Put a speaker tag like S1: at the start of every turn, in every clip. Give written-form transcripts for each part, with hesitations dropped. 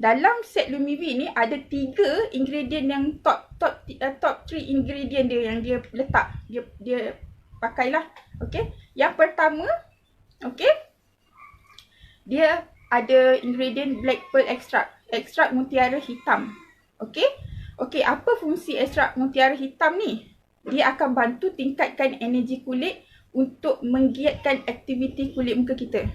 S1: dalam set Lumivi ni ada 3 ingredient yang top 3 ingredient dia yang dia letak. Dia pakailah. Okey. Yang pertama, okey, dia ada ingredient black pearl extract, ekstrak mutiara hitam. Okey. Okey, apa fungsi ekstrak mutiara hitam ni? Dia akan bantu tingkatkan energi kulit untuk menggiatkan aktiviti kulit muka kita.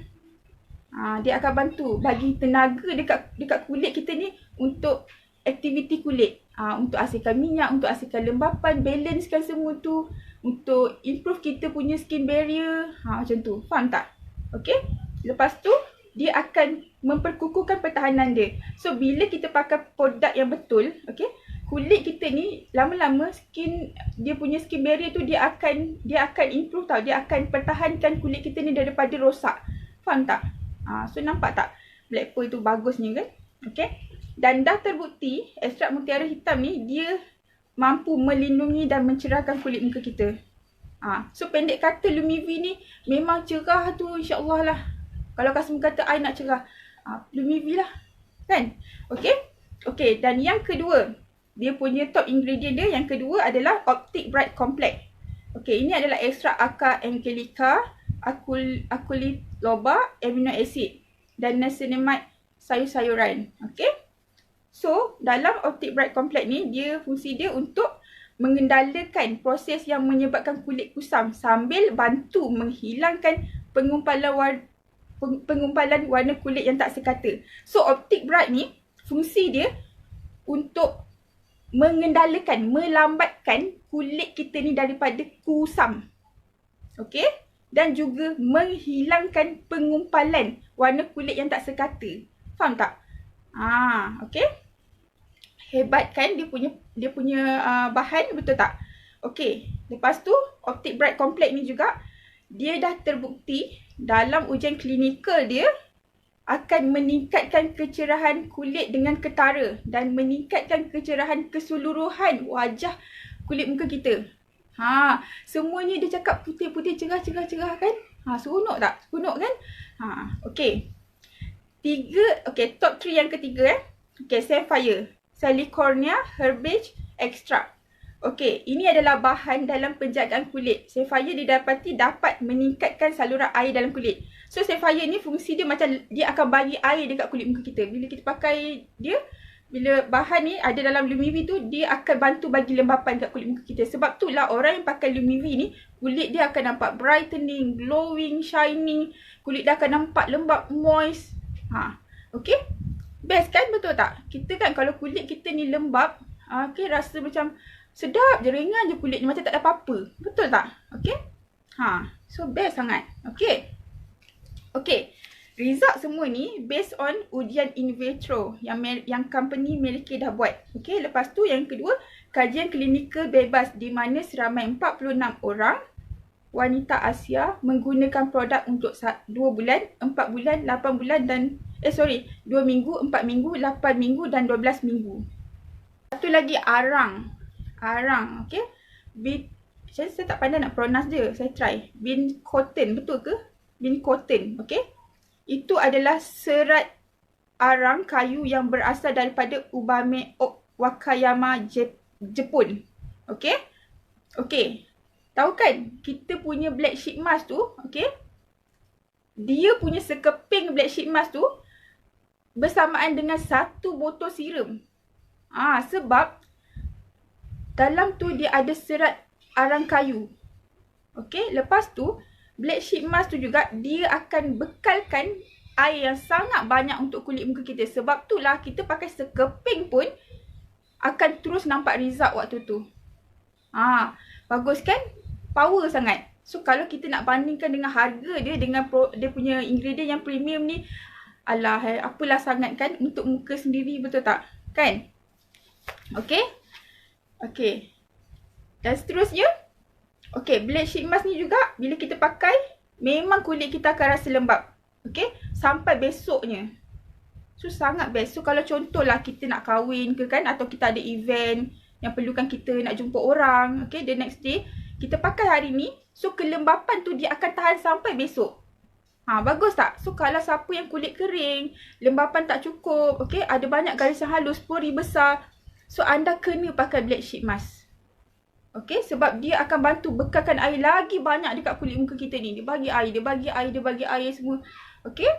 S1: Dia akan bantu bagi tenaga dekat kulit kita ni untuk aktiviti kulit. Untuk hasilkan minyak, untuk hasilkan lembapan, balancekan semua tu, untuk improve kita punya skin barrier. Macam tu. Faham tak? Okey. Lepas tu dia akan memperkukuhkan pertahanan dia. So bila kita pakai produk yang betul, okey, kulit kita ni lama-lama dia punya skin barrier tu dia akan improve tau. Dia akan pertahankan kulit kita ni daripada rosak. Faham tak? So nampak tak black pearl tu bagusnya kan? Okey. Dan dah terbukti ekstrak mutiara hitam ni dia mampu melindungi dan mencerahkan kulit muka kita. So pendek kata Lumivi ni memang cerah tu, insya-Allah lah. Kalau customer kata I nak cerah, Lumivi lah. Kan? Okey. Okey, dan yang kedua, dia punya top ingredient dia yang kedua adalah Optic Bright Complex. Okey, ini adalah ekstrak akar angelica, aculiloba, amino acid dan niacinamide sayur-sayuran. Okey. So, dalam Optic Bright Complex ni, fungsi dia untuk mengendalikan proses yang menyebabkan kulit kusam sambil bantu menghilangkan penggumpalan warna kulit yang tak sekata. So, Optic Bright ni, fungsi dia untuk mengendalikan, melambatkan kulit kita ni daripada kusam. Okey? Dan juga menghilangkan penggumpalan warna kulit yang tak sekata. Faham tak? Okey? Hebat kan dia punya bahan, betul tak? Okey. Lepas tu, Optic Bright Complex ni juga, dia dah terbukti dalam ujian klinikal dia akan meningkatkan kecerahan kulit dengan ketara dan meningkatkan kecerahan keseluruhan wajah kulit muka kita. Semuanya dia cakap putih-putih, cerah-cerah kan? Seronok tak? Seronok kan? Okey. Top 3 yang ketiga Okey, Sapphire, Salicornia Herbage Extract. Okey, ini adalah bahan dalam penjagaan kulit. Sapphire didapati dapat meningkatkan saluran air dalam kulit. So Sapphire ni fungsi dia macam dia akan bagi air dekat kulit muka kita. Bila kita pakai dia, bila bahan ni ada dalam Lumivi tu, dia akan bantu bagi lembapan dekat kulit muka kita. Sebab tu lah orang yang pakai Lumivi ni, kulit dia akan nampak brightening, glowing, shining. Kulit dia akan nampak lembap, moist. Okey? Best kan? Betul tak? Kita kan kalau kulit kita ni lembap, okey, rasa macam sedap je, ringan je kulit ni, macam tak ada apa-apa. Betul tak? Okey? So best sangat. Okey. Okey. Result semua ni based on ujian in vitro yang company Merike dah buat. Okey, lepas tu yang kedua, kajian klinikal bebas di mana seramai 46 orang wanita Asia menggunakan produk untuk 2 bulan, 4 bulan, 8 bulan dan 2 minggu, 4 minggu, 8 minggu dan 12 minggu. Satu lagi arang, okey. Saya tak pandai nak pronounce dia. Saya try. Bincotin, betul ke? Bincotin, okey. Itu adalah serat arang kayu yang berasal daripada Ubame Wakayama, Jepun. Okey? Okey. Tahu kan kita punya black sheep mask tu, okey? Dia punya sekeping black sheep mask tu bersamaan dengan 1 botol serum. Sebab dalam tu dia ada serat arang kayu. Okey, lepas tu black sheep mask tu juga dia akan bekalkan air yang sangat banyak untuk kulit muka kita. Sebab tu lah kita pakai sekeping pun akan terus nampak result waktu tu. Bagus kan? Power sangat. So kalau kita nak bandingkan dengan harga dia dengan dia punya ingredient yang premium ni, apalah sangat kan untuk muka sendiri, betul tak? Kan? Okey? Okey. Dan seterusnya, okey, black sheep mask ni juga bila kita pakai, memang kulit kita akan rasa lembap. Okey? Sampai besoknya. So sangat best. So kalau contohlah kita nak kahwin ke kan, atau kita ada event yang perlukan kita nak jumpa orang, okey, the next day kita pakai hari ni, so kelembapan tu dia akan tahan sampai besok. Bagus tak? So, kalau siapa yang kulit kering, lembapan tak cukup, okay, ada banyak garisan halus, pori besar, so anda kena pakai black sheep mask. Okay, sebab dia akan bantu bekalkan air lagi banyak dekat kulit muka kita ni. Dia bagi air semua. Okay.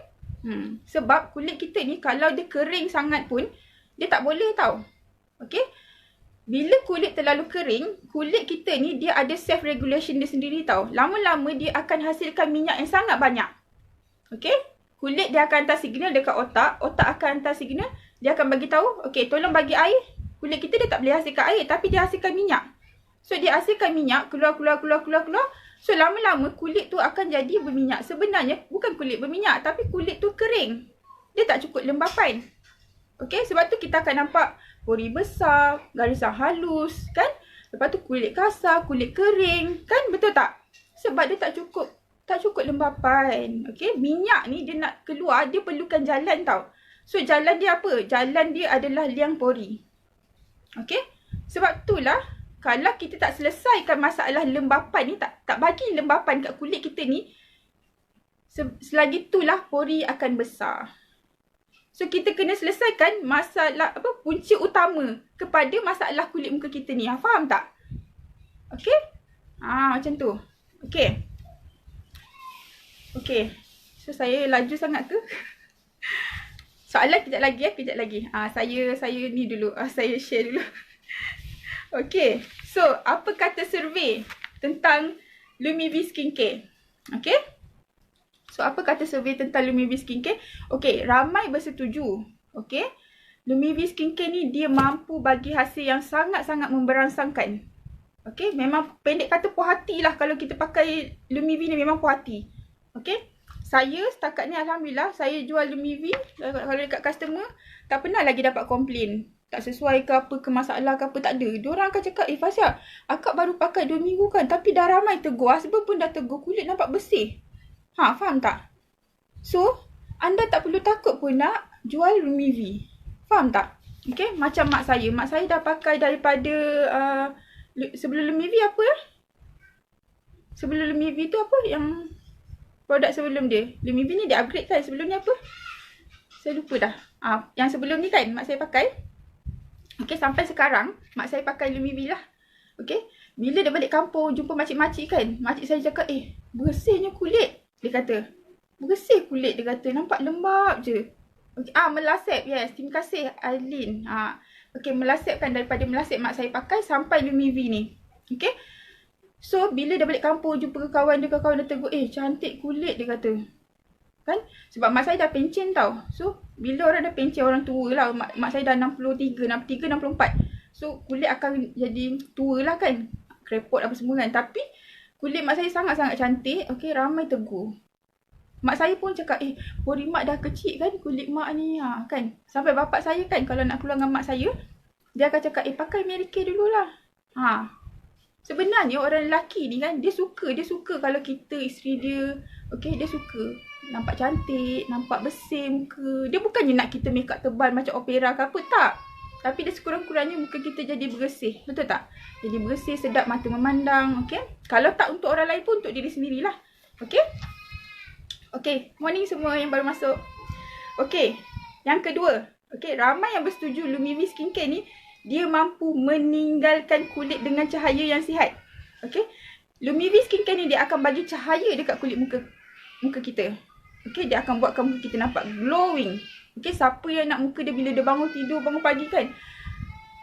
S1: Sebab kulit kita ni kalau dia kering sangat pun, dia tak boleh tau. Okay. Bila kulit terlalu kering, kulit kita ni dia ada self regulation dia sendiri tau. Lama-lama dia akan hasilkan minyak yang sangat banyak. Okay. Kulit dia akan hantar signal dekat otak. Otak akan hantar signal. Dia akan bagi tahu, okay, tolong bagi air. Kulit kita dia tak boleh hasilkan air, tapi dia hasilkan minyak. So, dia hasilkan minyak, keluar. So, lama-lama kulit tu akan jadi berminyak. Sebenarnya, bukan kulit berminyak, tapi kulit tu kering. Dia tak cukup lembapan. Okay, sebab tu kita akan nampak pori besar, garisan halus, kan? Lepas tu kulit kasar, kulit kering, kan? Betul tak? Sebab dia tak cukup lembapan. Okay, minyak ni dia nak keluar, dia perlukan jalan tau. So, jalan dia apa? Jalan dia adalah liang pori. Okay, sebab itulah kalau kita tak selesaikan masalah lembapan ni, tak bagi lembapan kat kulit kita ni, selagi itulah pori akan besar. So, kita kena selesaikan masalah, punca utama kepada masalah kulit muka kita ni. Faham tak? Okay? Macam tu. Okay. Okay. So, saya laju sangat ke? Soalan kejap lagi. Saya ni dulu. Saya share dulu. Okay. So, apa kata survey tentang Lumivi Skincare? Okay. So, apa kata survey tentang Lumivi Skincare? Okay, ramai bersetuju. Okay. Lumivi Skincare ni dia mampu bagi hasil yang sangat-sangat memberangsangkan. Okay, memang pendek kata puas hati lah kalau kita pakai Lumivi ni, memang puas hati. Okay. Saya setakat ni Alhamdulillah, saya jual Lumivi kalau dekat customer, tak pernah lagi dapat komplain. Tak sesuai ke apa, ke masalah ke apa, tak ada. Diorang akan cakap, Fasya, akak baru pakai 2 minggu kan, tapi dah ramai tegur. Husband pun dah tegur, kulit nampak bersih. Faham tak? So, anda tak perlu takut pun nak jual Lumivi. Faham tak? Okay, macam mak saya. Mak saya dah pakai daripada, sebelum Lumivi apa ya? Sebelum Lumivi tu apa yang produk sebelum dia? Lumivi ni dia upgrade kan? Sebelum ni apa? Saya lupa dah. Yang sebelum ni kan mak saya pakai. Okay, sampai sekarang mak saya pakai Lumivi lah. Okay, bila dia balik kampung jumpa makcik-makcik kan, makcik saya cakap, bersihnya kulit. Dia kata, bersih kulit, dia kata, nampak lembab je. Okay, melasep, yes. Terima kasih Aileen. Okay, melasep kan, daripada melasep mak saya pakai sampai Lumivi ni. Okay, so bila dia balik kampung jumpa kawan dia tegur, cantik kulit, dia kata. Kan? Sebab mak saya dah pencen tau. So, bila orang dah pencen, orang tua lah. Mak saya dah 63, 64. So, kulit akan jadi tua lah kan. Krepot apa semua kan. Tapi, kulit mak saya sangat-sangat cantik. Okay, ramai tegur. Mak saya pun cakap, pori mak dah kecil kan kulit mak ni. Kan? Sampai bapak saya kan, kalau nak keluar dengan mak saya, dia akan cakap, pakai Mary Kay dululah. Sebenarnya orang lelaki ni kan, dia suka kalau kita isteri dia, okay, dia suka nampak cantik, nampak bersih muka. Dia bukannya nak kita make up tebal macam opera ke apa, tak. Tapi dia sekurang-kurangnya muka kita jadi bersih. Betul tak? Jadi bersih, sedap mata memandang. Okay. Kalau tak untuk orang lain pun, untuk diri sendirilah. Okay. Okay. Morning semua yang baru masuk. Okay. Yang kedua. Okay. Ramai yang bersetuju Lumivi Skincare ni, dia mampu meninggalkan kulit dengan cahaya yang sihat. Okay. Lumivi Skincare ni dia akan bagi cahaya dekat kulit muka kita. Okay, dia akan buatkan muka kita nampak glowing. Okay, siapa yang nak muka dia bila dia bangun tidur, bangun pagi kan,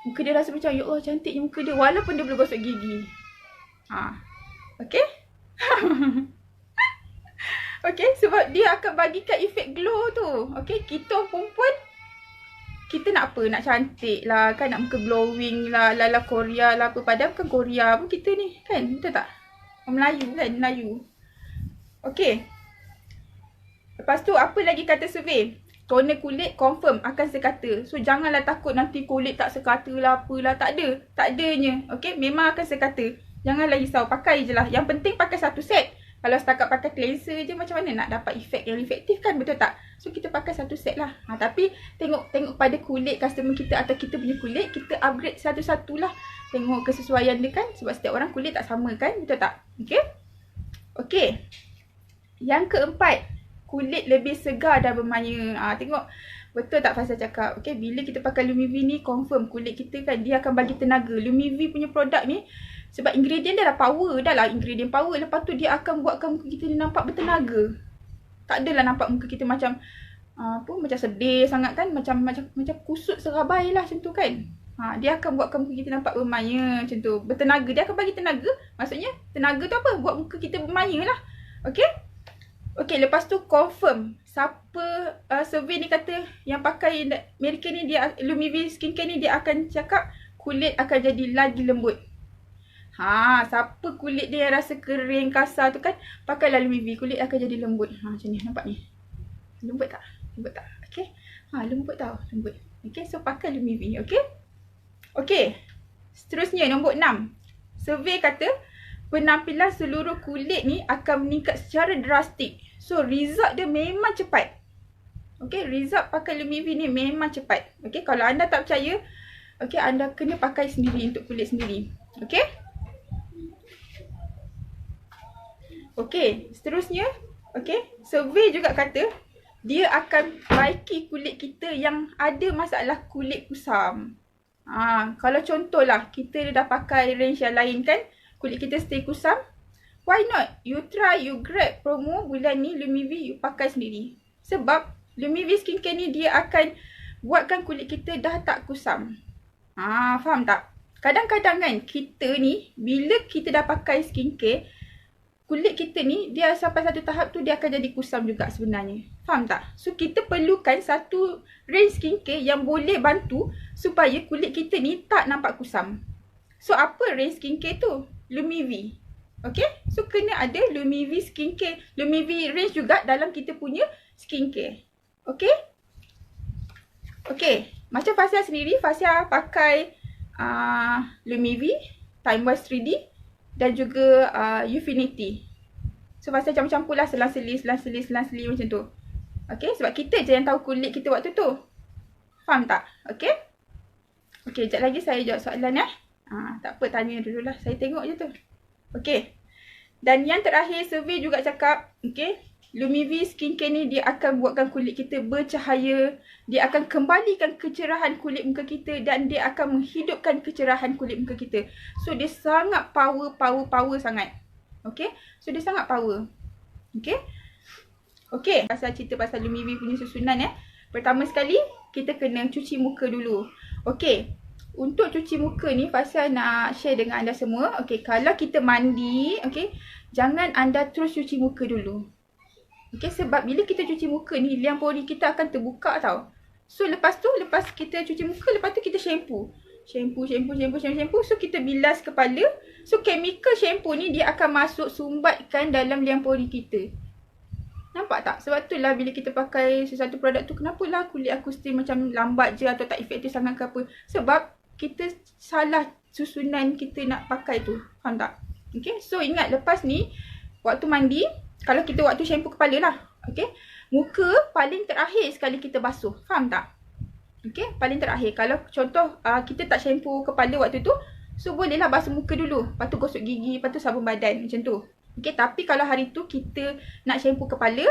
S1: muka dia rasa macam, ya Allah cantiknya muka dia, walaupun dia belum gosok gigi. Okay. Okay, sebab dia akan bagikan efek glow tu. Okay, kita perempuan, kita nak apa? Nak cantik lah kan, nak muka glowing lah, lala Korea lah apa. Padahal bukan Korea pun kita ni kan, betul tak? Melayu kan, Melayu. Okay. Lepas tu apa lagi kata survey? Toner kulit confirm akan sekata. So janganlah takut nanti kulit tak sekata lah apalah. Tak ada. Tak adanya. Okay, memang akan sekata. Janganlah risau. Pakai je lah. Yang penting pakai satu set. Kalau setakat pakai cleanser je, macam mana nak dapat efek yang efektif kan? Betul tak? So kita pakai satu set lah. Tapi tengok pada kulit customer kita atau kita punya kulit, kita upgrade satu-satulah. Tengok kesesuaian dia kan. Sebab setiap orang kulit tak sama kan? Betul tak? Okay. Okay. Yang keempat. kulit lebih segar dan bermaya. Tengok betul tak Fasya cakap? Okay, bila kita pakai Lumivi ni confirm kulit kita kan dia akan bagi tenaga. Lumivi punya produk ni sebab ingredient dia dah power, dah lah ingredient power. Lepas tu dia akan buatkan muka kita ni nampak bertenaga. Tak adalah nampak muka kita macam macam sedih sangat kan, macam kusut serabai lah macam tu kan. Dia akan buatkan muka kita nampak bermaya macam tu, bertenaga. Dia akan bagi tenaga. Maksudnya tenaga tu apa? Buat muka kita bermaya lah. Okay. Okay, lepas tu confirm. Siapa survey ni kata yang pakai American ni, dia Lumivi skincare ni, dia akan cakap kulit akan jadi lagi lembut. Siapa kulit dia yang rasa kering, kasar tu kan, pakailah Lumivi, kulit akan jadi lembut. Macam ni, nampak ni. Lembut tak? Lembut tak? Okay. Lembut tau, lembut. Okay, so pakai Lumivi, okay. Okay, seterusnya nombor 6. Survey kata penampilan seluruh kulit ni akan meningkat secara drastik. So, result dia memang cepat. Okay, result pakai Lumivi ni memang cepat. Okay, kalau anda tak percaya, okay, anda kena pakai sendiri untuk kulit sendiri. Okay. Okay, seterusnya, okay, survey juga kata dia akan baiki kulit kita yang ada masalah kulit kusam. Kalau contohlah kita dah pakai range yang lain kan, kulit kita stay kusam, why not you try, you grab promo bulan ni Lumivi, you pakai sendiri. Sebab Lumivi skincare ni dia akan buatkan kulit kita dah tak kusam. Faham tak? Kadang-kadang kan kita ni bila kita dah pakai skincare, kulit kita ni dia sampai satu tahap tu dia akan jadi kusam juga sebenarnya. Faham tak? So kita perlukan satu range skincare yang boleh bantu supaya kulit kita ni tak nampak kusam. So apa range skincare tu? Lumivi. Okay? So kena ada Lumivi skincare. Lumivi range juga dalam kita punya skincare. Okay? Okay. Macam Fasya sendiri, Fasya pakai Lumivi, Time Wise 3D dan juga Ufinity. So Fasya campur-campur lah, selang-seli macam tu. Okay, sebab kita je yang tahu kulit kita waktu tu. Faham tak? Okay. Okay, sekejap lagi saya jawab soalan tak apa, tanya dulu lah. Saya tengok je tu. Okay. Dan yang terakhir, survey juga cakap, okay, Lumivi skincare ni dia akan buatkan kulit kita bercahaya. Dia akan kembalikan kecerahan kulit muka kita dan dia akan menghidupkan kecerahan kulit muka kita. So dia sangat power sangat. Okay. So dia sangat power. Okay. Okay. Pasal cerita pasal Lumivi punya susunan Pertama sekali, kita kena cuci muka dulu. Okay. Untuk cuci muka ni, Fasya nak share dengan anda semua. Okay. Kalau kita mandi, okay, jangan anda terus cuci muka dulu. Okay. Sebab bila kita cuci muka ni, liang pori kita akan terbuka tau. So lepas tu, lepas kita cuci muka, lepas tu kita shampoo. Shampoo. So kita bilas kepala. So chemical shampoo ni dia akan masuk sumbatkan dalam liang pori kita. Nampak tak? Sebab tu lah bila kita pakai sesuatu produk tu, kenapalah kulit aku still macam lambat je atau tak efektif sangat ke apa. Sebab kita salah susunan kita nak pakai tu. Faham tak? Okay. So ingat lepas ni, waktu mandi, kalau kita waktu shampoo kepala lah. Okay. Muka paling terakhir sekali kita basuh. Faham tak? Okay. Paling terakhir. Kalau contoh kita tak shampoo kepala waktu tu, so bolehlah basuh muka dulu. Lepas tu gosok gigi, lepas tu sabun badan. Macam tu. Okay. Tapi kalau hari tu kita nak shampoo kepala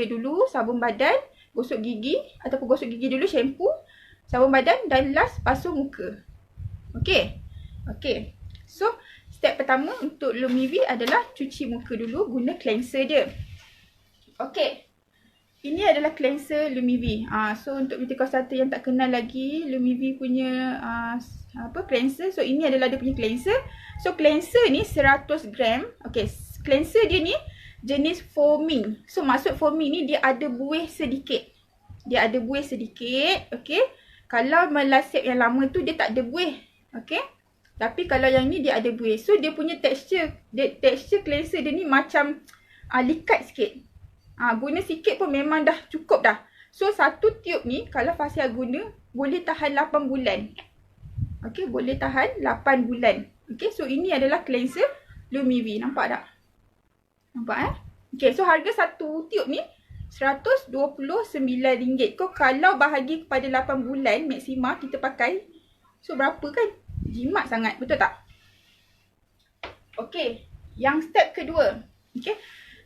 S1: dulu, sabun badan, gosok gigi. Ataupun gosok gigi dulu, shampoo, sabun badan dan last basuh muka. Okay. Okay. So step pertama untuk Lumivi adalah cuci muka dulu guna cleanser dia. Okay. Ini adalah cleanser Lumivi. So untuk beauty consultant yang tak kenal lagi Lumivi punya cleanser. So ini adalah dia punya cleanser. So cleanser ni 100 gram. Okay. Cleanser dia ni jenis foaming. So maksud foaming ni dia ada buih sedikit. Okay. Kalau melasip yang lama tu dia tak ada buih. Okay. Tapi kalau yang ni dia ada buih. So dia punya texture cleanser dia ni macam likat sikit. Guna sikit pun memang dah cukup dah. So satu tube ni kalau Fasya guna boleh tahan 8 bulan. Okay, boleh tahan 8 bulan. Okay, so ini adalah cleanser Lumivi. Nampak tak? Nampak Okay, so harga satu tube ni RM129. Kalau bahagi kepada 8 bulan maksima kita pakai, so berapa kan? Jimat sangat, betul tak? Okay, yang step kedua. Okay,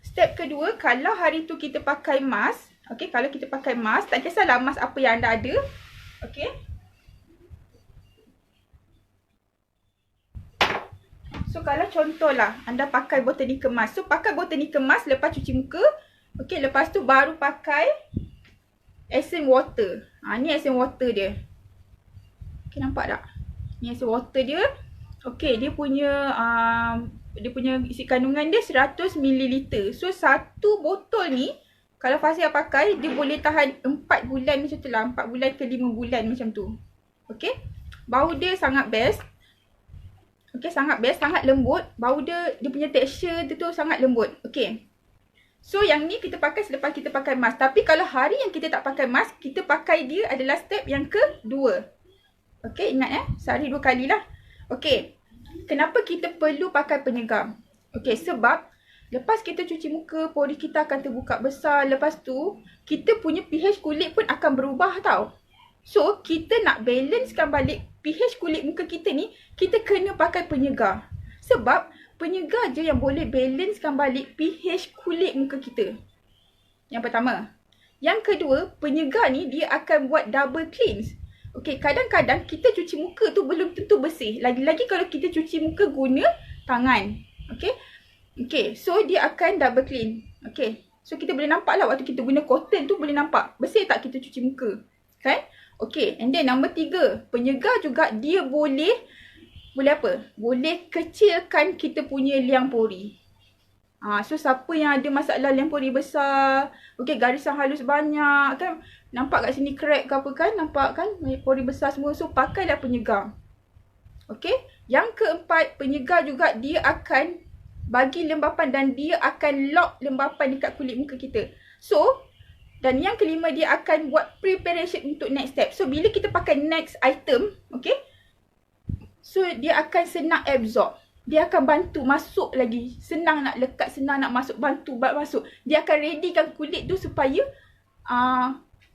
S1: Step kedua, kalau hari tu kita pakai mask, okey, kalau kita pakai mask, tak kisahlah mask apa yang anda ada. Okey. So kalau contohlah anda pakai botanical mask. So pakai botanical mask lepas cuci muka. Okey, lepas tu baru pakai essence water. Ni essence water dia. Okey, nampak tak? Ni essence water dia. Okey, dia punya isi kandungan dia 100 ml. So satu botol ni kalau Fazia pakai, dia boleh tahan 4 bulan macam tu lah. 4 bulan ke 5 bulan macam tu. Okey. Bau dia sangat best. Okey, sangat best, sangat lembut. Bau dia punya tekstur tu sangat lembut. Okey. So yang ni kita pakai selepas kita pakai mask. Tapi kalau hari yang kita tak pakai mask, kita pakai dia adalah step yang kedua. Okey, ingat sehari 2 kali lah. Okey. Kenapa kita perlu pakai penyegam? Okey, sebab lepas kita cuci muka, pori kita akan terbuka besar. Lepas tu, kita punya pH kulit pun akan berubah tau. So, kita nak balancekan balik pH kulit muka kita ni, kita kena pakai penyegar. Sebab, penyegar je yang boleh balancekan balik pH kulit muka kita. Yang pertama. Yang kedua, penyegar ni dia akan buat double cleanse. Okey, kadang-kadang kita cuci muka tu belum tentu bersih. Lagi-lagi kalau kita cuci muka guna tangan. Okey. Okey, so dia akan double clean. Okey. So kita boleh nampak lah waktu kita guna cotton tu boleh nampak. Bersih tak kita cuci muka? Kan? Okey, and then number 3. Penyegar juga dia boleh apa? Boleh kecilkan kita punya liang pori. So siapa yang ada masalah liang pori besar, okey, garisan halus banyak kan, nampak kat sini crack ke apa kan, nampak kan pori besar semua. So pakailah penyegar. Okey, yang keempat, penyegar juga dia akan bagi lembapan dan dia akan lock lembapan dekat kulit muka kita. So, dan yang kelima, dia akan buat preparation untuk next step. So bila kita pakai next item, okey, so dia akan senang absorb. Dia akan bantu masuk lagi. Senang nak lekat, senang nak masuk, bantu masuk. Dia akan readykan kulit tu supaya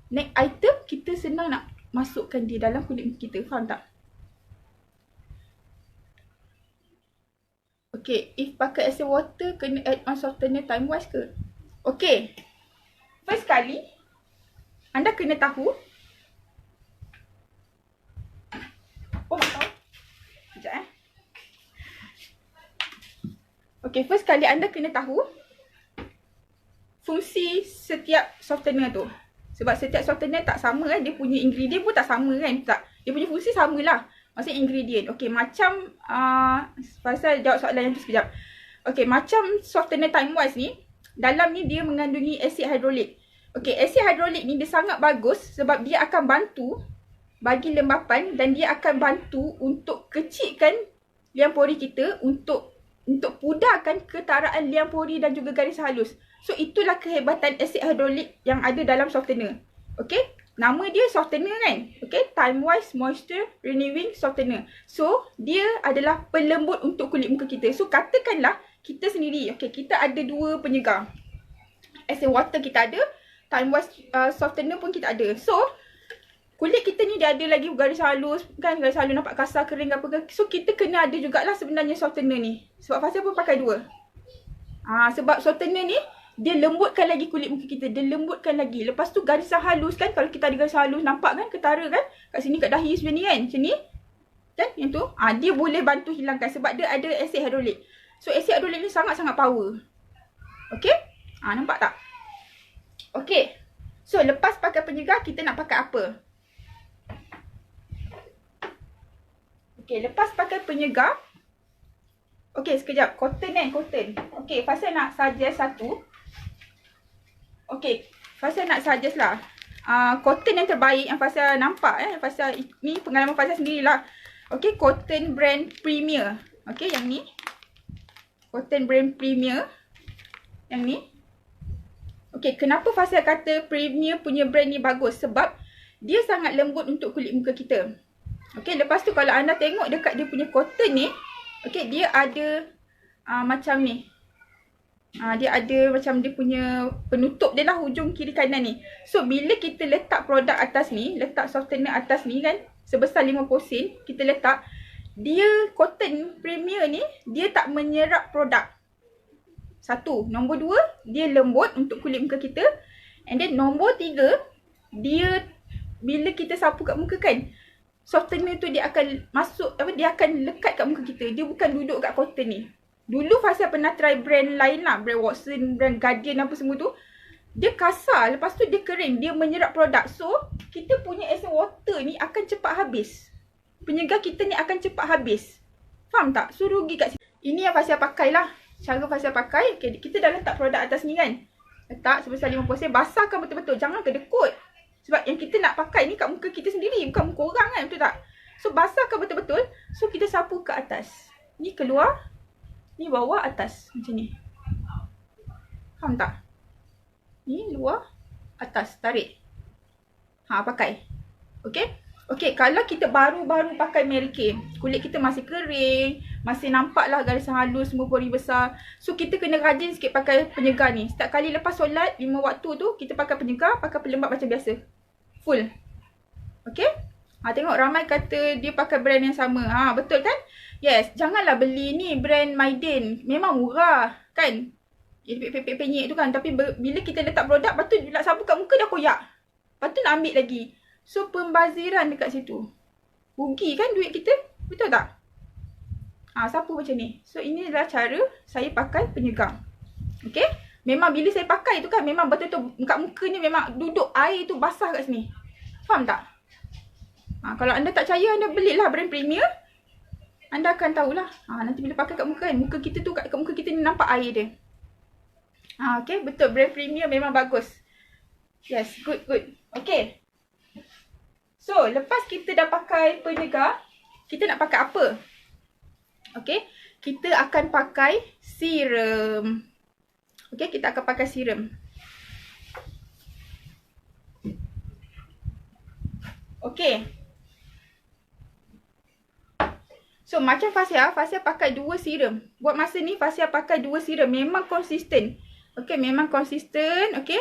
S1: next item kita senang nak masukkan dia dalam kulit muka kita. Faham tak? Okay, if pakai essence water, kena add on softener time wise ke? Okay. First kali, anda kena tahu. Oh, tak tahu. Sekejap Okay, first kali anda kena tahu fungsi setiap softener tu. Sebab setiap softener tak sama kan. Dia punya ingredient pun tak sama kan. Tak. Dia punya fungsi samalah. Maksudnya ingredient. Okay, macam pasal jawab soalan yang tu sekejap. Okay, macam softener time wise ni, dalam ni dia mengandungi asid hidrolik. Okay, asid hidrolik ni dia sangat bagus sebab dia akan bantu bagi lembapan dan dia akan bantu untuk kecilkan liang pori kita, untuk pudarkan ketaraan liang pori dan juga garis halus. So itulah kehebatan asid hidrolik yang ada dalam softener. Okay, nama dia softener kan. Okay, time wise moisture renewing softener. So dia adalah pelembut untuk kulit muka kita. So katakanlah kita sendiri, okay, kita ada 2 penyegar. Essence water kita ada, time wise softener pun kita ada. So kulit kita ni dia ada lagi garis halus kan, garis halus nampak kasar, kering apa ke. So kita kena ada jugalah sebenarnya softener ni. Sebab Fazia pun pakai 2. Sebab softener ni dia lembutkan lagi kulit muka kita, dia lembutkan lagi. Lepas tu garisan halus kan, kalau kita ada garisan halus nampak kan, ketara kan, kat sini kat dahi macam ni kan, macam ni. Kan yang tu, dia boleh bantu hilangkan sebab dia ada asid hidrolik. So asid hidrolik ni sangat-sangat power. Okey? Nampak tak? Okey. So lepas pakai penyegar, kita nak pakai apa? Okay, lepas pakai penyegar. Okay, sekejap. Cotton kan, cotton. Okay, Fazia nak suggest satu. Okay, Fazia nak suggest lah. Cotton yang terbaik yang Fazia nampak. Fazia, ni pengalaman Fazia sendirilah. Okay, cotton brand Premier. Okay, yang ni. Cotton brand Premier. Yang ni. Okay, kenapa Fazia kata Premier punya brand ni bagus? Sebab dia sangat lembut untuk kulit muka kita. Okay, lepas tu kalau anda tengok dekat dia punya cotton ni, okay, dia ada macam ni. Dia ada macam dia punya penutup dia lah, hujung kiri kanan ni. So, bila kita letak produk atas ni, letak softener atas ni kan, sebesar 50 sen, kita letak, dia cotton Premier ni, dia tak menyerap produk. Satu. Nombor dua, dia lembut untuk kulit muka kita. And then nombor tiga, dia bila kita sapu kat muka kan, softener tu dia akan masuk, dia akan lekat kat muka kita. Dia bukan duduk kat cotton ni. Dulu Fasya pernah try brand lain lah, brand Watson, brand Guardian apa semua tu. Dia kasar, lepas tu dia kering, dia menyerap produk. So, kita punya essence water ni akan cepat habis. Penyegar kita ni akan cepat habis. Faham tak? So, rugi kat sini. Ini yang Fasya pakai lah. Cara Fasya pakai, okay, kita dah letak produk atas ni kan. Letak sebesar 50%, basahkan betul-betul. Jangan kedekut. Sebab yang kita nak pakai ni kat muka kita sendiri, bukan muka orang kan, betul tak? So, basahkan betul-betul. So, kita sapu ke atas. Ni keluar, ni bawah, atas. Macam ni. Faham tak? Ni luar, atas, tarik. Pakai. Okay? Okay, kalau kita baru-baru pakai Mary Kay, kulit kita masih kering, masih nampak lah garisan halus, semua pori besar. So, kita kena rajin sikit pakai penyegar ni. Setiap kali lepas solat, 5 waktu tu, kita pakai penyegar, pakai pelembab macam biasa. Full. Okay? Tengok ramai kata dia pakai brand yang sama. Betul kan? Yes, janganlah beli ni brand Maiden. Memang murah, kan? Dia penyek tu kan. Tapi bila kita letak produk, lepas tu nak sapu kat muka dah koyak. Lepas tu nak ambil lagi. So, pembaziran dekat situ. Rugi kan duit kita? Betul tak? Sapu macam ni. So, ini adalah cara saya pakai penyegar. Okay? Memang bila saya pakai tu kan, memang betul-betul kat muka ni memang duduk air tu basah kat sini. Faham tak? Kalau anda tak percaya, anda belilah brand Premier. Anda akan tahulah. Nanti bila pakai kat muka kan, muka kita tu, kat muka kita ni nampak air dia. Okay, betul. Brand Premier memang bagus. Yes, good. Okay. So, lepas kita dah pakai penyegar, kita nak pakai apa? Okay, kita akan pakai serum. Okay, kita akan pakai serum. Okay. So, macam Fasya pakai 2 serum. Buat masa ni, Fasya pakai 2 serum. Memang konsisten. Okay, memang konsisten. Okay.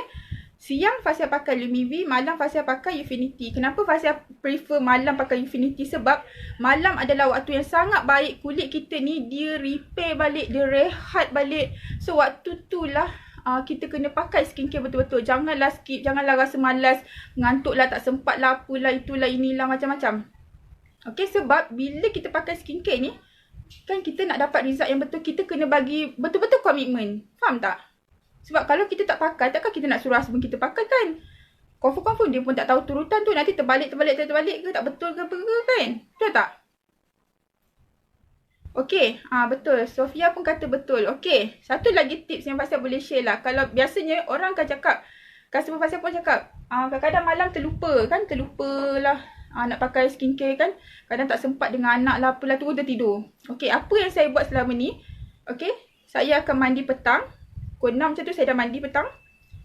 S1: Siang Fasya pakai Lumivi, malam Fasya pakai Infinity. Kenapa Fasya prefer malam pakai Infinity? Sebab malam adalah waktu yang sangat baik. Kulit kita ni dia repair balik, dia rehat balik. So waktu tu lah kita kena pakai skincare betul-betul. Janganlah skip, janganlah rasa malas, ngantuk lah, tak sempat lah, apalah, itulah, inilah, macam-macam. Okay, sebab bila kita pakai skincare ni, kan kita nak dapat result yang betul, kita kena bagi betul-betul komitmen. Faham tak? Sebab kalau kita tak pakai, takkan kita nak suruh husband kita pakai kan? Confirm dia pun tak tahu turutan tu. Nanti terbalik ke, tak betul ke apa ke kan? Betul tak? Okay, betul. Sofia pun kata betul. Okay, satu lagi tips yang Fasya boleh share lah. Kalau biasanya orang akan cakap, customer Fasya pun cakap, kadang-kadang malam terlupa kan? Terlupa lah nak pakai skincare kan? Kadang tak sempat dengan anak lah, apalah, turun tertidur. Okay, apa yang saya buat selama ni? Okay, saya akan mandi petang. Pukul 6 macam tu saya dah mandi petang.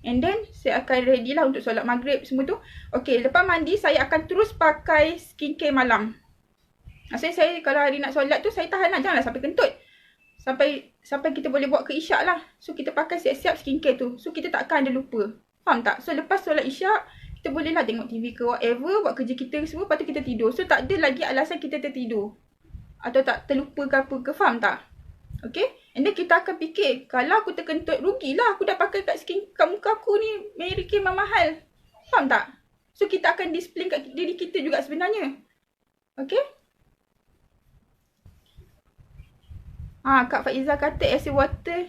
S1: And then saya akan ready lah untuk solat maghrib semua tu. Okay, lepas mandi saya akan terus pakai skincare malam. Maksudnya saya kalau hari nak solat tu saya tahan lah. Janganlah sampai kentut. Sampai kita boleh buat ke isyak lah. So kita pakai siap-siap skincare tu. So kita takkan ada lupa. Faham tak? So lepas solat isyak, kita boleh lah tengok TV ke whatever. Buat kerja kita semua. Lepas tu kita tidur. So tak ada lagi alasan kita tertidur. Atau tak terlupa ke apa ke. Faham tak? Okay. And then kita akan fikir, kalau aku terkentut, rugilah aku dah pakai kat muka aku ni Mary Kay mahal. Faham tak? So kita akan discipline kat diri kita juga sebenarnya. Okay. Kak Faiza kata essence water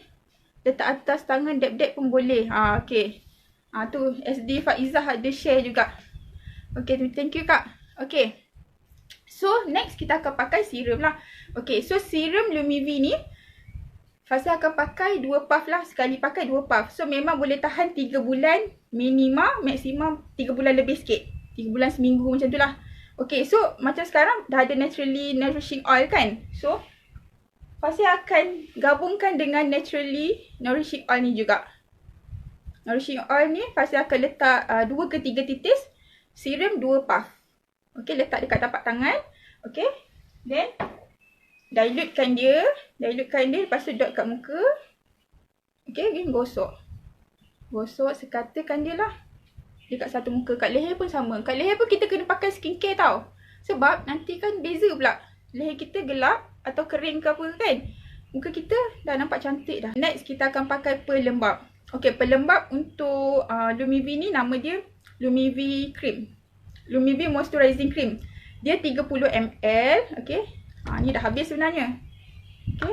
S1: letak atas tangan dab-dab pun boleh. Okay. Tu SD Faiza ada share juga. Okay, thank you Kak. Okay. So next kita akan pakai serum lah. Okay, so serum Lumivi ni Fasya akan pakai 2 puff lah. Sekali pakai 2 puff. So memang boleh tahan 3 bulan minima, maksimum 3 bulan lebih sikit. 3 bulan seminggu macam tu lah. Okay, so macam sekarang dah ada naturally nourishing oil kan. So Fasya akan gabungkan dengan naturally nourishing oil ni juga. Nourishing oil ni Fasya akan letak 2 ke 3 titis. Serum 2 puff. Okay, letak dekat tapak tangan. Okay, then dilutekan dia. Lepas tu dot kat muka. Okay, again gosok. Sekatakan dia lah. Dekat satu muka. Kat leher pun sama. Kat leher pun kita kena pakai skincare tau. Sebab nanti kan beza pula. Leher kita gelap atau kering ke apa kan. Muka kita dah nampak cantik dah. Next, kita akan pakai pelembap. Okay, pelembap untuk Lumivi ni nama dia Lumivi Cream. Lumivi Moisturizing Cream. Dia 30 ml. Okay. Ni dah habis sebenarnya. Okay,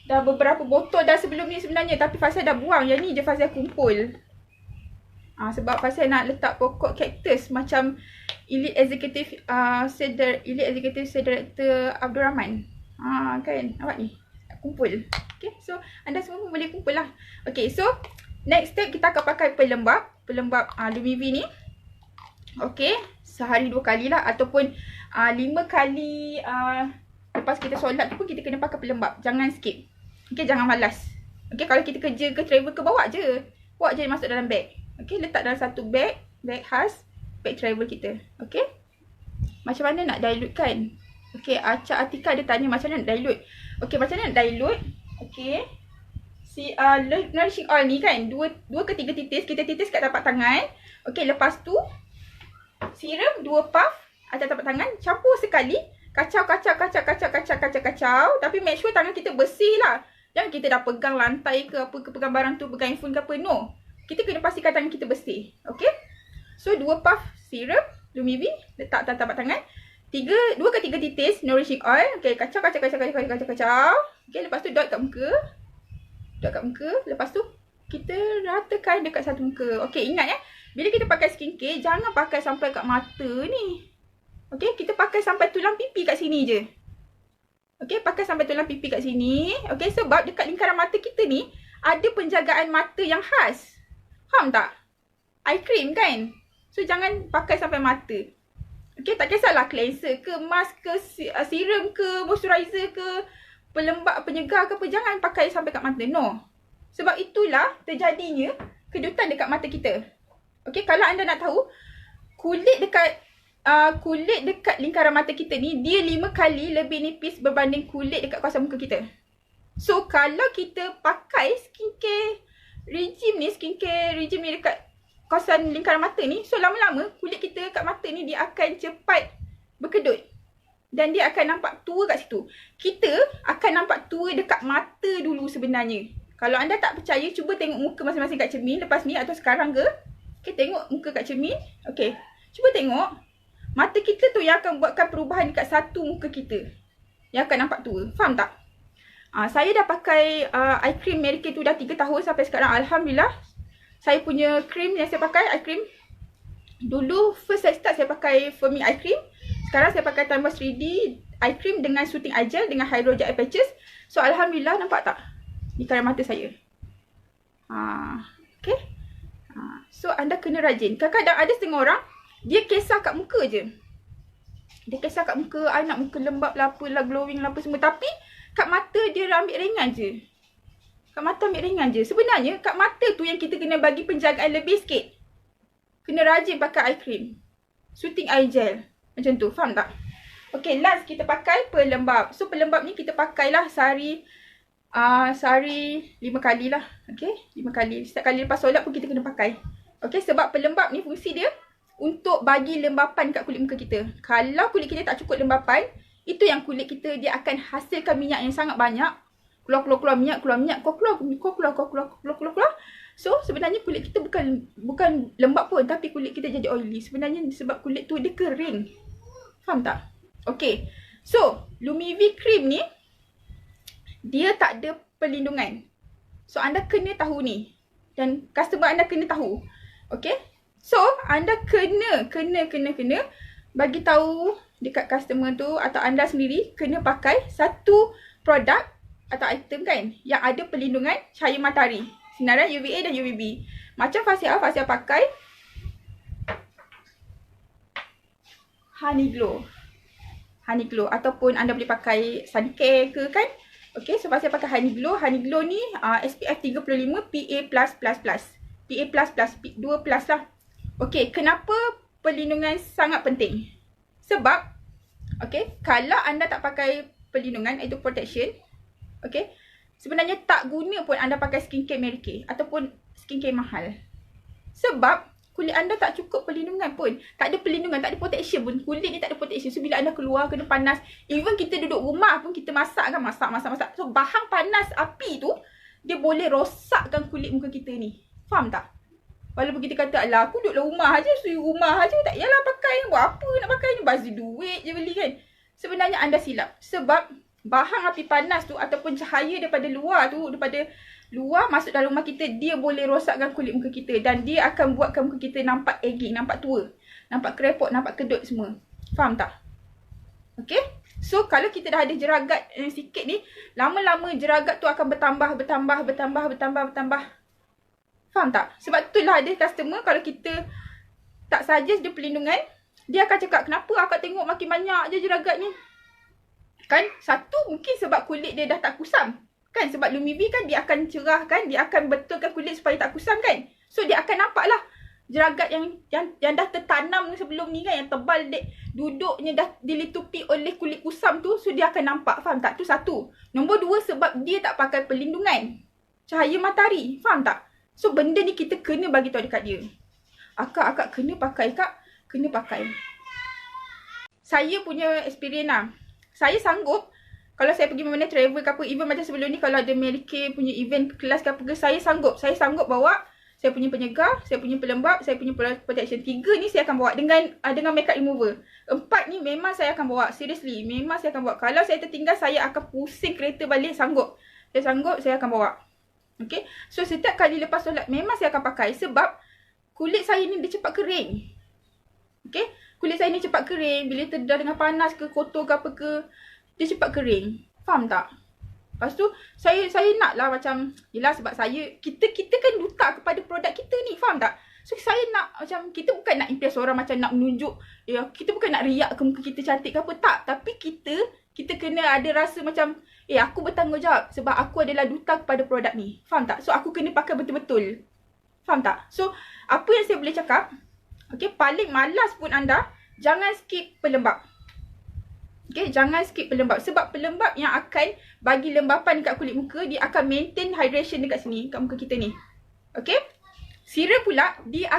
S1: dah beberapa botol dah sebelum ni sebenarnya. Tapi Fasal dah buang. Yang ni je Fasal kumpul. Sebab Fasal nak letak pokok kaktus macam Elite Executive Director Abdul Rahman. Kan? Nampak ni? Kumpul. Okay, so anda semua pun boleh kumpul lah. Okay, so next step kita akan pakai pelembap. Pelembap Lumivi ni. Okay, sehari 2 kali lah. Ataupun 5 kali lepas kita solat tu pun kita kena pakai pelembap. Jangan skip. Okay, jangan malas. Okay, kalau kita kerja ke travel ke, bawa je. Bawa je masuk dalam beg. Okay, letak dalam satu beg. Beg khas. Beg travel kita. Okay. Macam mana nak dilute kan? Okay, Acak Atika dia tanya macam mana nak dilute. Okay, macam mana nak dilute. Okay. Si nourishing oil ni kan, 2 ke 3 titis. Kita titis kat tapak tangan. Okay, lepas tu serum 2 puff atas tapak tangan. Campur sekali. Kacau. Tapi make sure tangan kita bersih lah. Jangan kita dah pegang lantai ke apa ke, pegang barang tu, pegang handphone ke apa. No. Kita kena pastikan tangan kita bersih. Okay. So 2 puff serum Lumivi letak atas tapak tangan. 2 ke 3 titis nourishing oil. Okay, kacau. Okay, lepas tu dot kat muka. Lepas tu kita ratakan dekat satu muka. Okay, ingat ya. Bila kita pakai skincare, jangan pakai sampai kat mata ni. Okay, kita pakai sampai tulang pipi kat sini je. Okay, pakai sampai tulang pipi kat sini. Okay, sebab dekat lingkaran mata kita ni ada penjagaan mata yang khas. Faham tak? Eye cream kan? So, jangan pakai sampai mata. Okay, tak kisahlah cleanser ke, mask ke, serum ke, moisturizer ke, pelembap, penyegar ke apa. Jangan pakai sampai kat mata. No. Sebab itulah terjadinya kedutan dekat mata kita. Okay, kalau anda nak tahu, kulit dekat lingkaran mata kita ni, dia 5 kali lebih nipis berbanding kulit dekat kawasan muka kita. So, kalau kita pakai skincare regime ni dekat kawasan lingkaran mata ni, so lama-lama kulit kita kat mata ni dia akan cepat berkedut. Dan dia akan nampak tua kat situ. Kita akan nampak tua dekat mata dulu sebenarnya. Kalau anda tak percaya, cuba tengok muka masing-masing kat cermin lepas ni atau sekarang ke. Okay, tengok muka kat cermin. Okay, cuba tengok. Mata kita tu yang akan buatkan perubahan dekat satu muka kita. Yang akan nampak tua. Faham tak? Saya dah pakai eye cream Mary Kay tu dah 3 tahun sampai sekarang. Alhamdulillah. Saya punya cream yang saya pakai, eye cream. Dulu first saya start saya pakai Firming eye cream. Sekarang saya pakai Time Boss 3D eye cream dengan Soothing eye gel dengan Hydro Gel eye patches. So alhamdulillah, nampak tak lingkaran mata saya? Okay. So anda kena rajin. Kadang-kadang ada setengah orang dia kisah kat muka je. Dia kisah kat muka, I nak muka lembab lah, apalah, glowing lah apa semua. Tapi kat mata dia ambil ringan je. Sebenarnya kat mata tu yang kita kena bagi penjagaan lebih sikit. Kena rajin pakai eye cream. Soothing eye gel. Macam tu, faham tak? Okay, last kita pakai pelembap. So pelembap ni kita pakailah sehari 5 kali lah. Okay, 5 kali. Setiap kali lepas solat pun kita kena pakai. Okay, sebab pelembap ni fungsi dia untuk bagi lembapan kat kulit muka kita. Kalau kulit kita tak cukup lembapan, itu yang kulit kita dia akan hasilkan minyak yang sangat banyak. Keluar minyak, keluar. So sebenarnya kulit kita bukan lembap pun, tapi kulit kita jadi oily. Sebenarnya sebab kulit tu dia kering. Faham tak? Okay. So Lumivi cream ni dia tak ada perlindungan. So anda kena tahu ni. Dan customer anda kena tahu. Okay. So anda kena bagi tahu dekat customer tu atau anda sendiri kena pakai satu produk atau item kan yang ada perlindungan cahaya matahari, sinaran UVA dan UVB. Macam Fasya pakai Honey Glow ataupun anda boleh pakai Sun Care ke kan. Okay, so Fasya pakai Honey Glow ni SPF 35 PA++. PA++, 2+ lah. Okay, kenapa perlindungan sangat penting? Sebab, okay, kalau anda tak pakai perlindungan, itu protection, okay, sebenarnya tak guna pun anda pakai skincare Mary Kay ataupun skincare mahal. Sebab kulit anda tak cukup perlindungan pun. Tak ada perlindungan, tak ada protection pun. Kulit ni tak ada protection. So, bila anda keluar, kena panas. Even kita duduk rumah pun, kita masak kan. Masak. So, bahan panas api tu, dia boleh rosakkan kulit muka kita ni. Faham tak? Walaupun kita kata, alah aku duduk rumah aja, suruh rumah aja. Tak yalah pakai. Buat apa nak pakai ni? Bazir duit je beli kan. Sebenarnya anda silap. Sebab bahan api panas tu ataupun cahaya daripada luar tu, daripada luar masuk dalam rumah kita, dia boleh rosakkan kulit muka kita. Dan dia akan buatkan muka kita nampak aging, nampak tua. Nampak kerepot, nampak kedut semua. Faham tak? Okay? So, kalau kita dah ada jeragat sikit ni, lama-lama jeragat tu akan bertambah. Faham tak? Sebab itulah ada customer, kalau kita tak suggest dia perlindungan, dia akan cakap, kenapa akak tengok makin banyak je jeragat ni? Kan? Satu, mungkin sebab kulit dia dah tak kusam. Kan? Sebab Lumivee kan dia akan cerahkan, dia akan betulkan kulit supaya tak kusam kan? So, dia akan nampak lah jeragat yang dah tertanam sebelum ni kan, yang tebal dek, duduknya dah dilitupi oleh kulit kusam tu, so dia akan nampak. Faham tak? Tu satu. Nombor dua, sebab dia tak pakai perlindungan cahaya matahari. Faham tak? So, benda ni kita kena bagi tahu dekat dia. Akak kena pakai, kak. Kena pakai. Saya punya experience lah. Saya sanggup, kalau saya pergi mana travel ke apa, even macam sebelum ni kalau ada Mary Kay punya event kelas ke apa ke, saya sanggup bawa. Saya punya penyegar, saya punya pelembap, saya punya protection. 3 ni saya akan bawa dengan makeup remover. 4 ni memang saya akan bawa. Seriously, memang saya akan bawa. Kalau saya tertinggal, saya akan pusing kereta balik. Sanggup. Saya akan bawa. Okay. So, setiap kali lepas solat, memang saya akan pakai. Sebab kulit saya ni dia cepat kering. Okay. Kulit saya ni cepat kering. Bila terdedah dengan panas ke, kotor ke apa ke, dia cepat kering. Faham tak? Lepas tu, saya nak lah macam, yelah sebab kita kan duta kepada produk kita ni. Faham tak? So, saya nak macam, kita bukan nak impress orang macam nak menunjuk. Kita bukan nak riak ke muka kita cantik ke apa. Tak. Tapi kita kena ada rasa macam, aku bertanggungjawab sebab aku adalah duta kepada produk ni. Faham tak? So, aku kena pakai betul-betul. Faham tak? So, apa yang saya boleh cakap, okay, paling malas pun anda, jangan skip pelembap. Okay, jangan skip pelembap. Sebab pelembap yang akan bagi lembapan dekat kulit muka, dia akan maintain hydration dekat sini, kat muka kita ni. Okay. Serum pula, dia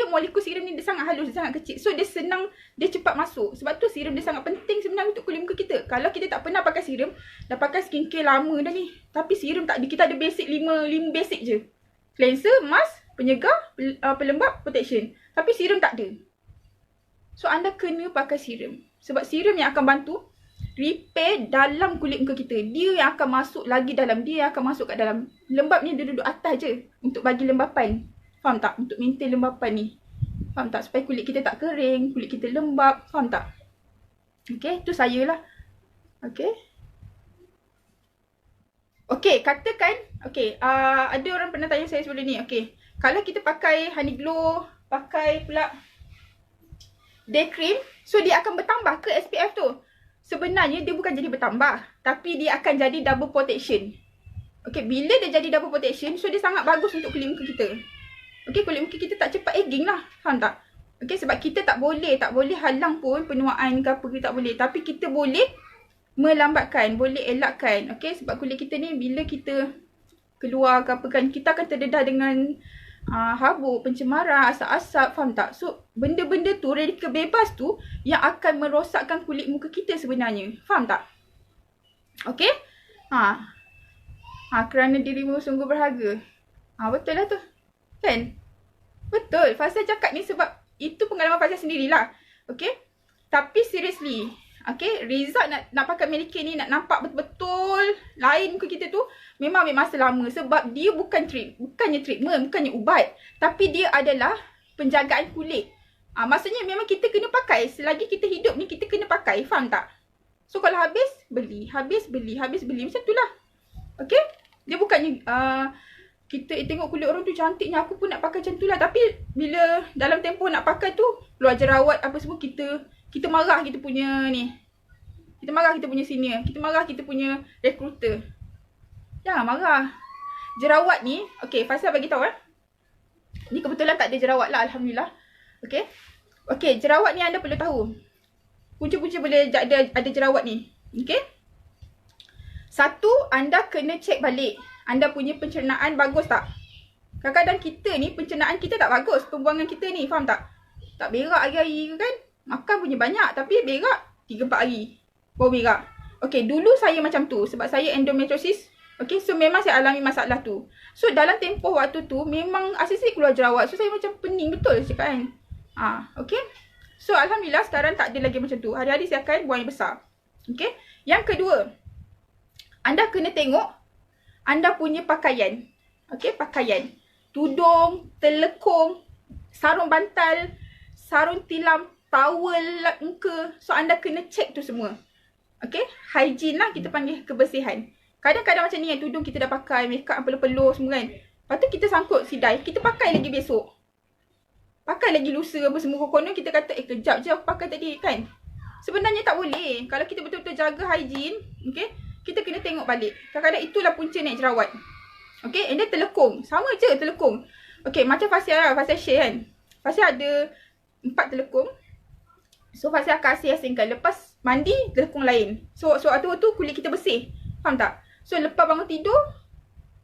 S1: molekul serum ni dia sangat halus, dia sangat kecil. So, dia senang, dia cepat masuk. Sebab tu serum dia sangat penting sebenarnya untuk kulit muka kita. Kalau kita tak pernah pakai serum, dah pakai skincare lama dah ni. Tapi serum tak ada. Kita ada basic 5 basic je. Cleanser, mask, penyegar, pelembap, protection. Tapi serum tak ada. So, anda kena pakai serum. Sebab serum yang akan bantu repair dalam kulit muka kita. Dia yang akan masuk lagi dalam. Dia yang akan masuk kat dalam. Lembap ni dia duduk atas je. Untuk bagi lembapan. Faham tak? Untuk maintain lembapan ni. Faham tak? Supaya kulit kita tak kering. Kulit kita lembap. Faham tak? Okay. Tu saya lah. Okay. Okay. Katakan. Okay. Ada orang pernah tanya saya sebelum ni. Okay. Kalau kita pakai Honey Glow. Pakai pula day cream. So, dia akan bertambah ke SPF tu? Sebenarnya, dia bukan jadi bertambah. Tapi, dia akan jadi double protection. Okay, bila dia jadi double protection, so dia sangat bagus untuk kulit muka kita. Okay, kulit muka kita tak cepat aging lah. Faham tak? Okay, sebab kita tak boleh halang pun penuaan ke apa, kita tak boleh. Tapi, kita boleh melambatkan, boleh elakkan. Okay, sebab kulit kita ni, bila kita keluar ke apa kan, kita akan terdedah dengan habuk, pencemaran, asap-asap, faham tak? So, benda-benda tu, radikal bebas tu, yang akan merosakkan kulit muka kita sebenarnya. Faham tak? Okay? Kerana dirimu sungguh berharga. Betul lah tu. Kan? Betul. Fazal cakap ni sebab itu pengalaman Fazal sendirilah. Okay? Tapi seriously, okay, result nak pakai Mary Kay ni, nak nampak betul-betul lain muka kita tu, memang ambil masa lama. Sebab dia bukannya treatment, bukannya ubat. Tapi dia adalah penjagaan kulit. Maksudnya memang kita kena pakai. Selagi kita hidup ni, kita kena pakai. Faham tak? So, kalau habis, beli. Habis, beli. Macam tu lah. Okay? Dia bukannya kita tengok kulit orang tu cantiknya, aku pun nak pakai macam tu lah. Tapi, bila dalam tempoh nak pakai tu, keluar jerawat apa semua, kita marah kita punya ni. Kita marah kita punya senior. Kita marah kita punya recruiter. Jangan marah. Jerawat ni, okay, Faisal bagi tahu Ni kebetulan tak ada jerawat lah, alhamdulillah. Okay. Okay, jerawat ni anda perlu tahu. Punca-punca boleh ada jerawat ni. Okay. Satu, anda kena cek balik. Anda punya pencernaan bagus tak? Kadang-kadang kita ni pencernaan kita tak bagus. Pembuangan kita ni, faham tak? Tak berak hari-hari kan? Makan punya banyak tapi berak 3-4 hari baru berak. Okay, dulu saya macam tu sebab saya endometriosis. Okay, so memang saya alami masalah tu. So dalam tempoh waktu tu memang asyik keluar jerawat. So saya macam pening betul cakap kan. Okay. So alhamdulillah sekarang tak ada lagi macam tu. Hari-hari saya akan buang yang besar. Okay. Yang kedua, anda kena tengok anda punya pakaian. Okay, pakaian. Tudung, telekung, sarung bantal, sarung tilam, towel lap muka. So anda kena check tu semua. Okay, hygiene lah kita panggil kebersihan. Kadang-kadang macam ni kan, tudung kita dah pakai, makeup peluh-peluh semua kan. Lepas tu kita sangkut sidai, kita pakai lagi besok. Pakai lagi lusa apa semua. Konon kita kata, kejap je aku pakai tadi kan. Sebenarnya tak boleh. Kalau kita betul-betul jaga hygiene, okay, kita kena tengok balik. Kadang-kadang itulah punca naik jerawat. Okay, and then telekung. Sama je telekung. Okay, macam Fasya lah, Fasya share kan. Fasya ada 4 telekung. So Fasya akan asing-asingkan. Lepas mandi, telekung lain. So waktu tu kulit kita bersih. Faham tak? So lepas bangun tidur,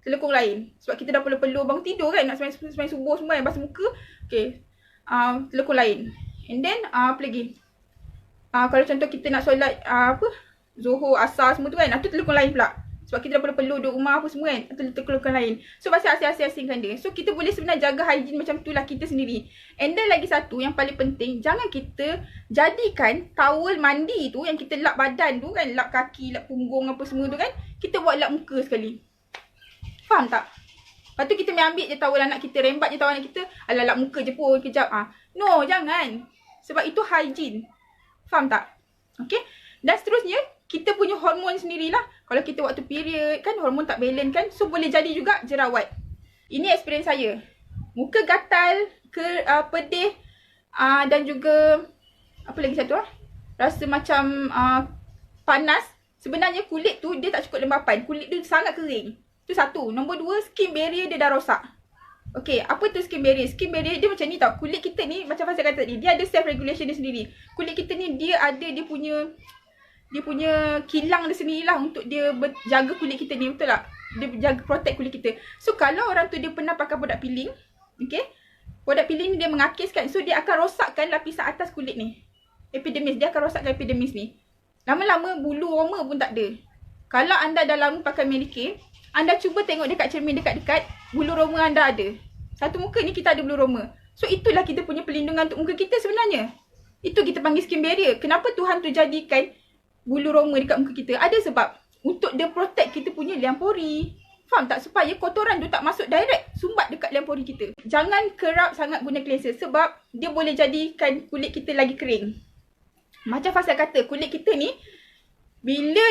S1: telekung lain. Sebab kita dah perlu-perlu bangun tidur kan. Nak sembahyang subuh semua kan. Basuh muka. Okay. Telekung lain. And then apa lagi? Kalau contoh kita nak solat Zuhur, Asar semua tu kan. Itu telekung lain pula. Sebab kita dah perlu-perlu duduk rumah apa semua kan. Itu telekung lain. So Fasya asing-asingkan dia. So kita boleh sebenarnya jaga hygiene macam tu lah kita sendiri. And then lagi satu yang paling penting, jangan kita jadikan towel mandi tu yang kita lap badan tu kan, lap kaki, lap punggung apa semua tu kan, kita buat lap muka sekali. Faham tak? Lepas tu kita ambil je towel anak kita, rembat je towel anak kita, alah lap muka je pun kejap. No, jangan. Sebab itu hygiene. Faham tak? Okay. Dan seterusnya, kita punya hormon sendirilah. Kalau kita waktu period kan, hormon tak balance kan, so boleh jadi juga jerawat. Ini experience saya. Muka gatal, pedih, dan juga apa lagi satu rasa macam panas. Sebenarnya kulit tu dia tak cukup lembapan. Kulit tu sangat kering. Tu satu. Nombor 2, skin barrier dia dah rosak. Okay, apa tu skin barrier? Skin barrier dia macam ni tau. Kulit kita ni, macam saya kata tadi, dia ada self regulation dia sendiri. Kulit kita ni dia ada dia punya kilang dia sendirilah untuk dia jaga kulit kita ni, betul tak? Dia jaga protect kulit kita. So kalau orang tu dia pernah pakai produk peeling, okay, produk peeling ni dia mengakiskan, so dia akan rosakkan lapisan atas kulit ni, epidermis. Dia akan rosakkan epidermis ni. Lama-lama bulu roma pun tak ada. Kalau anda dah lama pakai Medicare, anda cuba tengok dekat cermin dekat-dekat, bulu roma anda ada. Satu muka ni kita ada bulu roma. So itulah kita punya perlindungan untuk muka kita sebenarnya. Itu kita panggil skin barrier. Kenapa Tuhan tu jadikan bulu roma dekat muka kita? Ada sebab. Untuk dia protect kita punya liang pori. Faham tak? Supaya kotoran tu tak masuk direct sumbat dekat liang pori kita. Jangan kerap sangat guna cleanser sebab dia boleh jadikan kulit kita lagi kering. Macam Fasya kata, kulit kita ni bila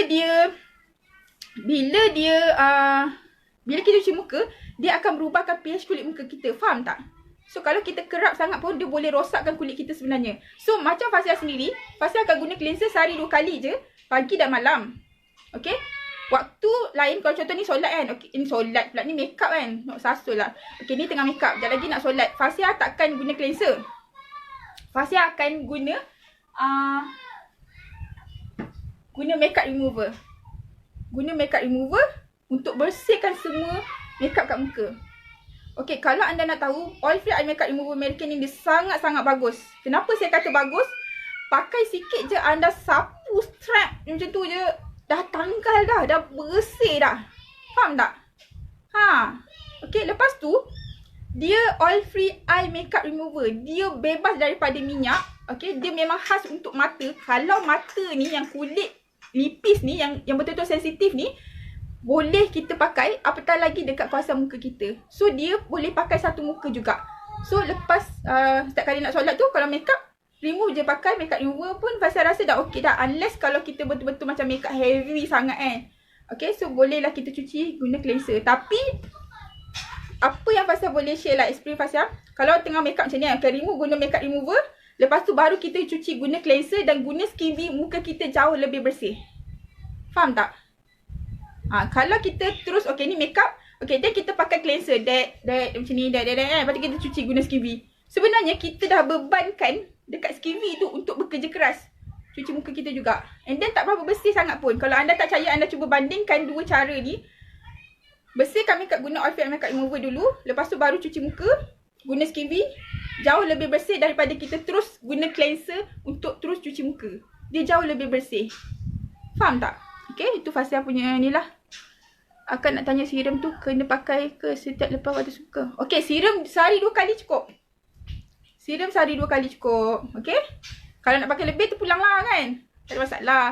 S1: kita cuci muka, dia akan berubahkan pH kulit muka kita. Faham tak? So kalau kita kerap sangat pun dia boleh rosakkan kulit kita sebenarnya. So macam Fasya sendiri, Fasya akan guna cleanser sehari 2 kali je, pagi dan malam. Okay. Waktu lain kalau contoh ni solat kan. Okay, ini solat pula, ni makeup kan. Nak sasul lah. Okay, ni tengah makeup. Sekejap lagi nak solat. Fasya takkan guna cleanser. Fasya akan guna makeup remover. Guna makeup remover untuk bersihkan semua makeup kat muka. Okay, kalau anda nak tahu, oil free eye makeup remover American ni dia sangat-sangat bagus. Kenapa saya kata bagus? Pakai sikit je anda sapu strap macam tu je, dah tanggal dah bersih dah. Faham tak? Okay, lepas tu dia oil free eye makeup remover. Dia bebas daripada minyak. Okay, dia memang khas untuk mata. Kalau mata ni yang kulit nipis ni, yang betul-betul sensitif ni, boleh kita pakai apatah lagi dekat kawasan muka kita. So dia boleh pakai satu muka juga. So lepas setiap kali nak solat tu, kalau makeup, remove je, pakai makeup remover pun Fasya rasa dah okey dah. Unless kalau kita betul-betul macam makeup heavy sangat Okay, so bolehlah kita cuci guna cleanser. Tapi apa yang Fasya boleh share lah experience Fasya, kalau tengah makeup macam ni, okay, remove guna makeup remover. Lepas tu baru kita cuci guna cleanser dan guna skin V, muka kita jauh lebih bersih. Faham tak? Kalau kita terus, okay ni makeup, okay then kita pakai cleanser, macam ni, lepas tu kita cuci guna skin V. Sebenarnya kita dah bebankan dekat skin V tu untuk bekerja keras. Cuci muka kita juga. And then tak berapa bersih sangat pun. Kalau anda tak percaya, anda cuba bandingkan dua cara ni. Bersihkan makeup guna oil and makeup remover dulu. Lepas tu baru cuci muka. Guna Skivvy. Jauh lebih bersih daripada kita terus guna cleanser untuk terus cuci muka. Dia jauh lebih bersih. Faham tak? Okay, itu Fasya punya ni lah. Akan nak tanya serum tu kena pakai ke setiap lepas waktu suka. Okay, serum sehari 2 kali cukup. Serum sehari 2 kali cukup. Okay. Kalau nak pakai lebih tu pulang lah kan. Tak ada masalah.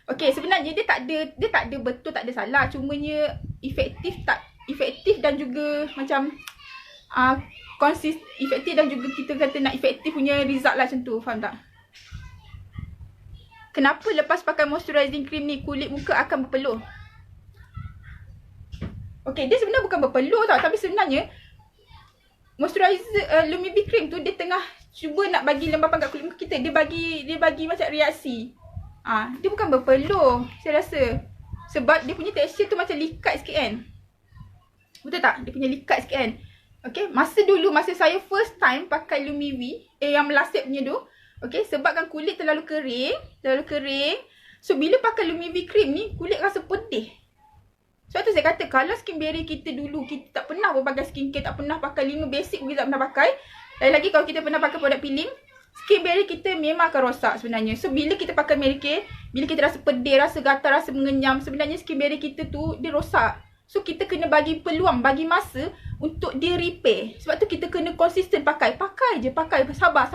S1: Okay, sebenarnya dia tak ada betul tak ada salah. Cumanya efektif dan juga macam efektif dan juga kita kata nak efektif punya result lah macam tu. Faham tak? Kenapa lepas pakai moisturizing cream ni kulit muka akan berpeluh? Okay, dia sebenarnya bukan berpeluh tau. Tapi sebenarnya moisturizer Lumibee cream tu dia tengah cuba nak bagi lembapan kat kulit muka kita. Dia bagi macam reaksi. Dia bukan berpeluh saya rasa. Sebab dia punya tekstur tu macam likat sikit kan. Betul tak? Dia punya likat sikit kan. Okay, masa saya first time pakai Lumibee yang melasip punya tu. Okay, sebabkan kulit terlalu kering. So bila pakai Lumibee cream ni kulit rasa pedih. Sebab tu saya kata kalau skin barrier kita dulu kita tak pernah pun pakai skincare, tak pernah pakai 5 basic pun kita tak pernah pakai. Lagi kalau kita pernah pakai produk peeling, skin barrier kita memang akan rosak sebenarnya. So bila kita pakai Mary Kay, bila kita rasa pedih, rasa gatal, rasa mengenyam, sebenarnya skin barrier kita tu dia rosak. So kita kena bagi peluang, bagi masa untuk dia repair. Sebab tu kita kena konsisten pakai je, sabar.